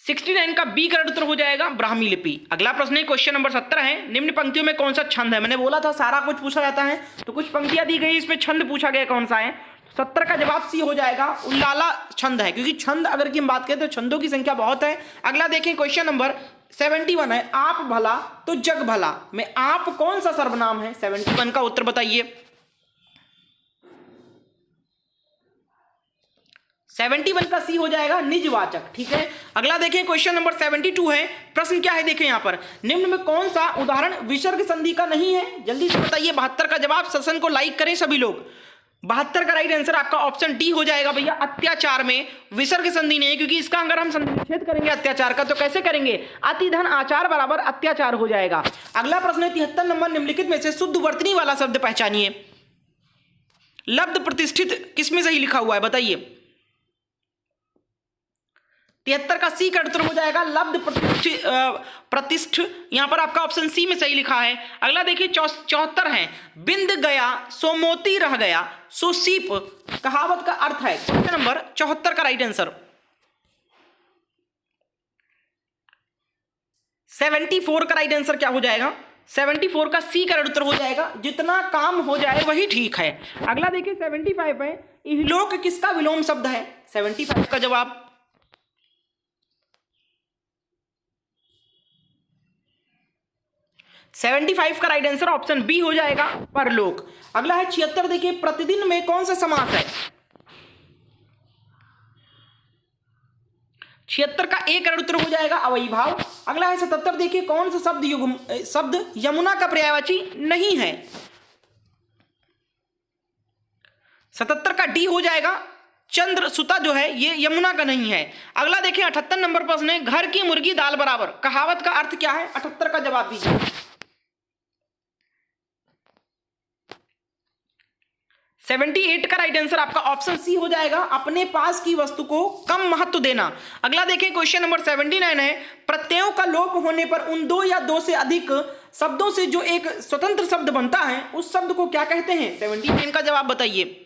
69 का बी करेक्ट उत्तर हो जाएगा ब्राह्मी लिपि। अगला प्रश्न है क्वेश्चन नंबर 70 है, निम्न पंक्तियों में कौन सा छंद है? मैंने बोला था सारा कुछ पूछा जाता है, तो कुछ पंक्तियां दी गई, इसमें छंद पूछा गया कौन सा है। 70 का जवाब सी हो जाएगा उल्लाला छंद है, क्योंकि छंद अगर की हम बात करें तो छंदों की संख्या बहुत है। अगला देखें क्वेश्चन नंबर 71 है, आप भला तो जग भला में आप कौन सा सर्वनाम है? 71 का उत्तर बताइए। 71 का सी हो जाएगा निजवाचक। ठीक है, अगला देखें क्वेश्चन नंबर 72 है, प्रश्न क्या है देखें यहाँ पर, निम्न में कौन सा उदाहरण विसर्ग संधि का नहीं है? जल्दी से बताइए। 72 का जवाब, सेशन को लाइक करें सभी लोग। 72 का राइट आंसर आपका ऑप्शन डी हो जाएगा भैया, अत्याचार में विसर्ग संधि नहीं है, क्योंकि इसका अगर हम संधि विच्छेद करेंगे अत्याचार का तो कैसे करेंगे? अति धन आचार बराबर अत्याचार हो जाएगा। अगला प्रश्न है 73 नंबर, निम्नलिखित में से शुद्ध वर्तनी वाला शब्द पहचानिए। लब्ध प्रतिष्ठित किसमें सही लिखा हुआ है बताइए। 73 का सी करेक्ट उत्तर हो जाएगा लब्ध प्रतिष्ठ, यहां पर आपका ऑप्शन सी में सही लिखा है। अगला देखिए 74 है, बिंद गया सो मोती रह गया सो सीप कहावत का अर्थ है। क्वेश्चन नंबर 74 का राइट आंसर। 74 का राइट आंसर क्या हो जाएगा? 74 का सी करेक्ट उत्तर हो जाएगा जितना काम हो जाए वही ठीक है। अगला देखिए 75 है, इहलोक किसका विलोम शब्द है? 75 का जवाब। 75 का राइट आंसर ऑप्शन बी हो जाएगा परलोक। अगला है 76, देखिए, प्रतिदिन में कौन सा समास है? 76 का ए करेक्ट उत्तर हो जाएगा अवयभाव। अगला है 77, देखिए, कौन सा शब्द यमुना का पर्यायवाची नहीं है? 77 का डी हो जाएगा चंद्र सुता जो है ये यमुना का नहीं है। अगला देखिए 78 नंबर प्रश्न है, घर की मुर्गी दाल बराबर कहावत का अर्थ क्या है? 78 का जवाब दीजिए। 78 का राइट आंसर आपका ऑप्शन सी हो जाएगा अपने पास की वस्तु को कम महत्व देना। अगला देखें क्वेश्चन नंबर 79 है, प्रत्ययों का लोप होने पर उन दो या दो से अधिक शब्दों से जो एक स्वतंत्र शब्द बनता है उस शब्द को क्या कहते हैं? 79 का जवाब बताइए।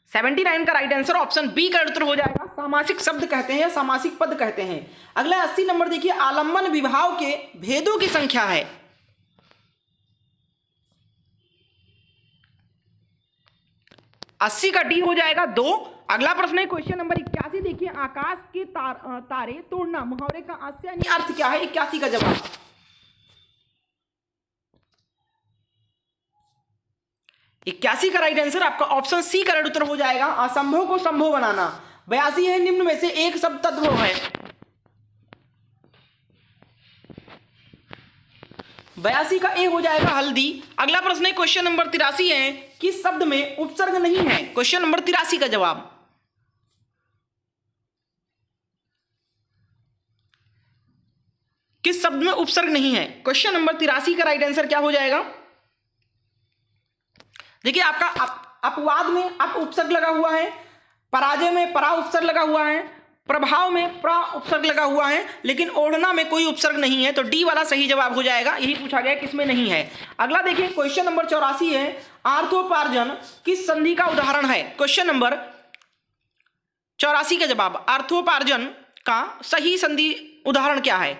79 का राइट आंसर ऑप्शन बी का उत्तर हो जाएगा सामासिक शब्द कहते हैं या सामासिक पद कहते हैं। अगला 80 नंबर देखिए, आलंबन विभाव के भेदों की संख्या है। 80 का डी हो जाएगा 2। अगला प्रश्न है क्वेश्चन नंबर 81, देखिए, आकाश के तारे तोड़ना मुहावरे का आशय यानी अर्थ क्या है? 81 का जवाब। 81 का राइट आंसर आपका ऑप्शन सी करेक्ट उत्तर हो जाएगा। असंभव को संभव बनाना। 82 है निम्न में से एक शब्द तद्भव है। 82 का ए हो जाएगा हल्दी। अगला प्रश्न है क्वेश्चन नंबर 83 है, किस शब्द में उपसर्ग नहीं है? क्वेश्चन नंबर 83 का जवाब, किस शब्द में उपसर्ग नहीं है? क्वेश्चन नंबर 83 का राइट आंसर क्या हो जाएगा? देखिए आपका अपवाद में अप उपसर्ग लगा हुआ है, पराजय में परा उपसर्ग लगा हुआ है, प्रभाव में प्रा उपसर्ग लगा हुआ है, लेकिन ओढ़ना में कोई उपसर्ग नहीं है। तो डी वाला सही जवाब हो जाएगा। यही पूछा गया किसमें नहीं है। अगला देखिए क्वेश्चन नंबर 84 है, अर्थोपार्जन किस संधि का उदाहरण है? क्वेश्चन नंबर 84 का जवाब, अर्थोपार्जन का सही संधि उदाहरण क्या है?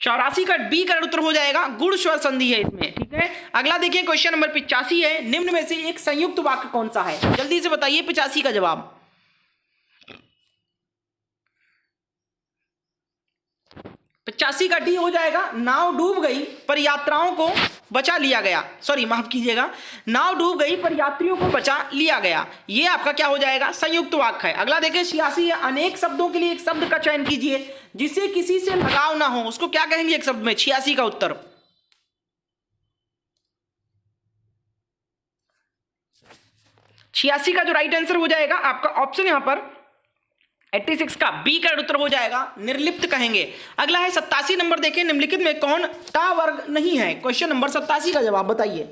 84 का बी करेक्ट उत्तर हो जाएगा। गुण स्वर संधि है इसमें, ठीक है। अगला देखिए क्वेश्चन नंबर 85 है, निम्न में से एक संयुक्त वाक्य कौन सा है? जल्दी से बताइए 85 का जवाब। 85 का डी हो जाएगा। नाव डूब गई पर यात्राओं को बचा लिया गया, सॉरी माफ कीजिएगा, नाव डूब गई पर यात्रियों को बचा लिया गया। ये आपका क्या हो जाएगा? संयुक्त वाक्य है। अगला देखिए 86 है, अनेक शब्दों के लिए एक शब्द का चयन कीजिए जिससे किसी से लगाव ना हो, उसको क्या कहेंगे एक शब्द में? 86 का उत्तर, 86 का जो राइट आंसर हो जाएगा आपका ऑप्शन यहां पर 86 का बी करेक्ट उत्तर हो जाएगा, निर्लिप्त कहेंगे। अगला है 87 नंबर, देखिए निम्नलिखित में कौन टा वर्ग नहीं है? क्वेश्चन नंबर 87 का जवाब बताइए।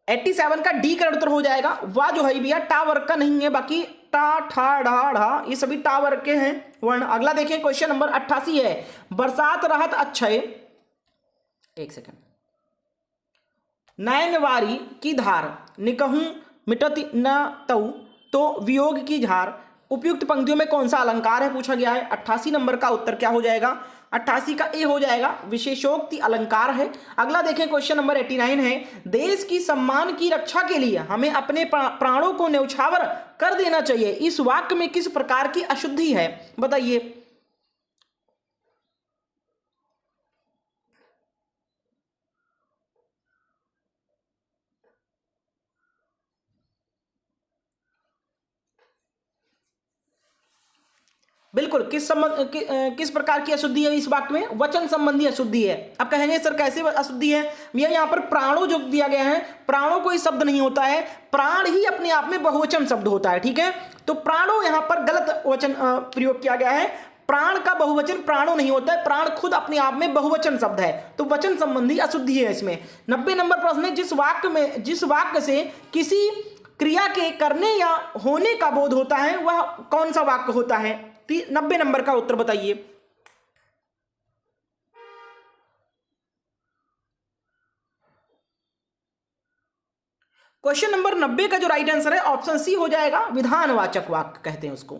87 का डी करेक्ट उत्तर हो जाएगा। वाह जो है भैया टा वर्ग का नहीं है, बाकी टा ठा ढा ढा ये सभी टा वर्ग के हैं वर्ण। अगला देखिए क्वेश्चन नंबर 88 है, बरसात राहत अक्षय, एक सेकंड, नयनवारी की धार, निकहूं मिटति न तऊ, तो वियोग की झार, उपयुक्त पंक्तियों में कौन सा अलंकार है पूछा गया है। 88 नंबर का उत्तर क्या हो जाएगा? 88 का ए हो जाएगा, विशेषोक्ति अलंकार है। अगला देखें क्वेश्चन नंबर 89 है, देश की सम्मान की रक्षा के लिए हमें अपने प्राणों को न्यौछावर कर देना चाहिए। इस वाक्य में किस प्रकार की अशुद्धि है बताइए। बिल्कुल, किस प्रकार की अशुद्धि है इस वाक्य में? वचन संबंधी अशुद्धि है। अब कहेंगे सर कैसे अशुद्धि है? भैया यहाँ पर प्राणों जो दिया गया है, प्राणों कोई शब्द नहीं होता है, प्राण ही अपने आप में बहुवचन शब्द होता है, ठीक है। तो प्राणों यहाँ पर गलत वचन प्रयोग किया गया है। प्राण का बहुवचन प्राणों नहीं होता है, प्राण खुद अपने आप में बहुवचन शब्द है, तो वचन संबंधी अशुद्धि है इसमें। 90 नंबर प्रश्न है, जिस वाक्य से किसी क्रिया के करने या होने का बोध होता है वह कौन सा वाक्य होता है? 90 नंबर का उत्तर बताइए। क्वेश्चन नंबर 90 का जो राइट आंसर है ऑप्शन सी हो जाएगा, विधानवाचक वाक्य कहते हैं उसको।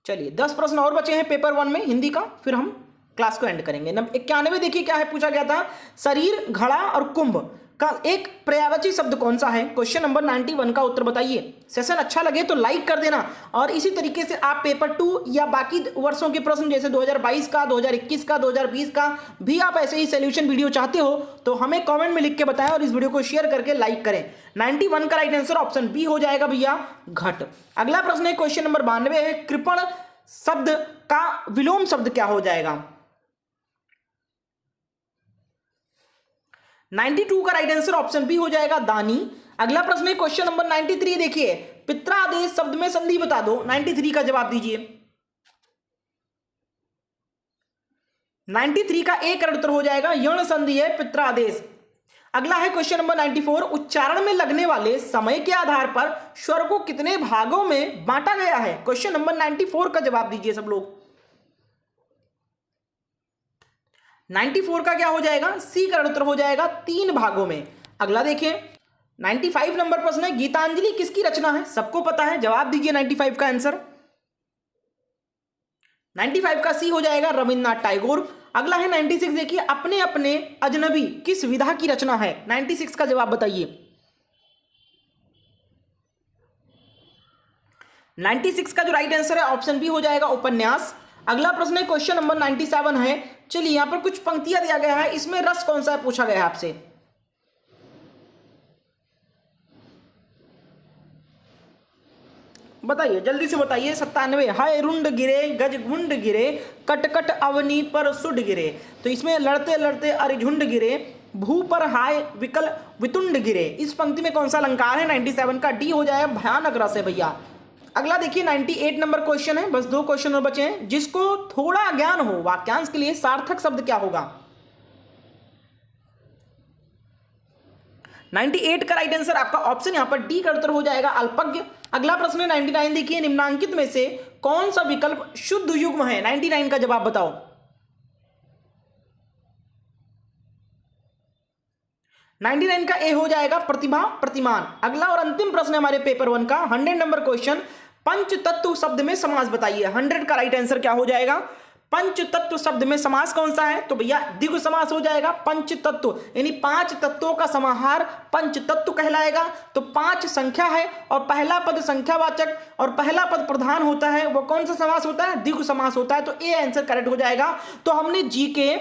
चलिए 10 प्रश्न और बचे हैं पेपर 1 में हिंदी का, फिर हम क्लास को एंड करेंगे। 91 देखिए क्या है पूछा गया था, शरीर, घड़ा और कुंभ का एक पर्यायवाची शब्द कौन सा है? क्वेश्चन नंबर 91 का उत्तर बताइए। सेशन अच्छा लगे तो लाइक कर देना, और इसी तरीके से आप पेपर 2 या बाकी वर्षों के प्रश्न जैसे 2022 का, 2021 का, 2020 का भी आप ऐसे ही सोल्यूशन वीडियो चाहते हो तो हमें कमेंट में लिख के बताएं और इस वीडियो को शेयर करके लाइक करें। 91 का राइट आंसर ऑप्शन बी हो जाएगा भैया, घट। अगला प्रश्न है क्वेश्चन नंबर 92 है, कृपण शब्द का विलोम शब्द क्या हो जाएगा? 92 का राइट आंसर ऑप्शन बी हो जाएगा, दानी। अगला प्रश्न है क्वेश्चन नंबर 93, देखिए पित्रादेश शब्द में संधि बता दो। 93 का जवाब दीजिए। 93 का एक करेक्ट उत्तर हो जाएगा, यण संधि है पित्रादेश। अगला है क्वेश्चन नंबर 94, उच्चारण में लगने वाले समय के आधार पर स्वर को कितने भागों में बांटा गया है? क्वेश्चन नंबर 94 का जवाब दीजिए सब लोग। 94 का क्या हो जाएगा? सी करेक्ट उत्तर हो जाएगा, 3 भागों में। अगला देखिए 95 नंबर प्रश्न है, गीतांजलि किसकी रचना है? सबको पता है, जवाब दीजिए 95 का आंसर। 95 का सी हो जाएगा, रविन्द्रनाथ टैगोर। अगला है 96, देखिए अपने अपने अजनबी किस विधा की रचना है? 96 का जवाब बताइए। 96 का जो राइट आंसर है ऑप्शन बी हो जाएगा, उपन्यास। अगला प्रश्न है क्वेश्चन नंबर 97 है, चलिए यहां पर कुछ पंक्तियां दिया गया है, इसमें रस कौन सा है पूछा गया है आपसे। बताइए जल्दी से बताइए। 97। हाय रुंड गिरे गज गुंड गिरे, कटकट अवनी पर सुड गिरे। तो इसमें लड़ते लड़ते अरिझुंड गिरे, भू पर हाय विकल वितुंड गिरे। इस पंक्ति में कौन सा अलंकार है? 97 का डी हो जाएगा, भयानक रस है भैया। अगला देखिए 98 नंबर क्वेश्चन है, बस 2 क्वेश्चन और बचे हैं। जिसको थोड़ा ज्ञान हो वाक्यांश के लिए सार्थक शब्द क्या होगा? 98 का राइट आंसर आपका ऑप्शन यहां पर डी का उत्तर हो जाएगा, अल्पज्ञ। अगला प्रश्न है 99 देखिए, निम्नांकित में से कौन सा विकल्प शुद्ध युग्म है? 99 का जवाब बताओ। 99 का ए हो जाएगा, प्रतिभा प्रतिमान। अगला और अंतिम प्रश्न है हमारे पेपर 1 का 100 नंबर क्वेश्चन, पंच तत्व शब्द में समास बताइए। 100 का राइट आंसर क्या हो जाएगा? पंच तत्व शब्द में समास कौन सा है? तो भैया द्विगु समास हो जाएगा। पंच तत्व यानी 5 तत्वों का समाहार पंच तत्व कहलाएगा। तो 5 संख्या है और पहला पद संख्यावाचक और पहला पद प्रधान होता है, वो कौन सा समास होता है? द्विगु समास होता है। तो ए आंसर करेक्ट हो जाएगा। तो हमने जीके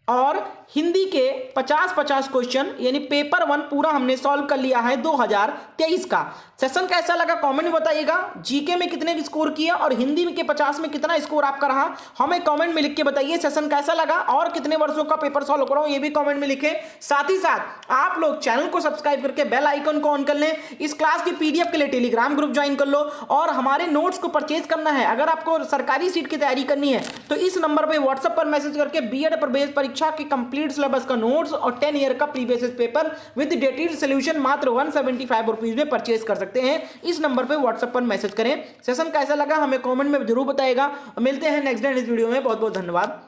और हिंदी के 50-50 क्वेश्चन यानी पेपर 1 पूरा हमने सॉल्व कर लिया है 2023 का। सेशन कैसा लगा कमेंट में बताइएगा। जीके में कितने स्कोर किए और हिंदी के 50 में कितना स्कोर आपका रहा, हमें कमेंट में लिख के बताइए। सेशन कैसा लगा और कितने वर्षों का पेपर सॉल्व कराऊं ये भी कमेंट में लिखें। साथ ही साथ आप लोग चैनल को सब्सक्राइब करके बेल आइकन को ऑन कर लें। इस क्लास की पीडीएफ के लिए टेलीग्राम ग्रुप ज्वाइन कर लो और हमारे नोट्स को परचेज करना है। अगर आपको सरकारी सीट की तैयारी करनी है तो इस नंबर पर व्हाट्सएप पर मैसेज करके बीएड प्रवेश परीक्षा की कंप्लीट सिलेबस का नोट्स और 10 ईयर का previous paper with detailed solution मात्र 175 रुपीज में परचेज कर सकते हैं। इस नंबर पे व्हाट्सएप पर मैसेज करें। सेशन कैसा लगा हमें कमेंट में जरूर बताइएगा। मिलते हैं नेक्स्ट डे इस वीडियो में। बहुत बहुत धन्यवाद।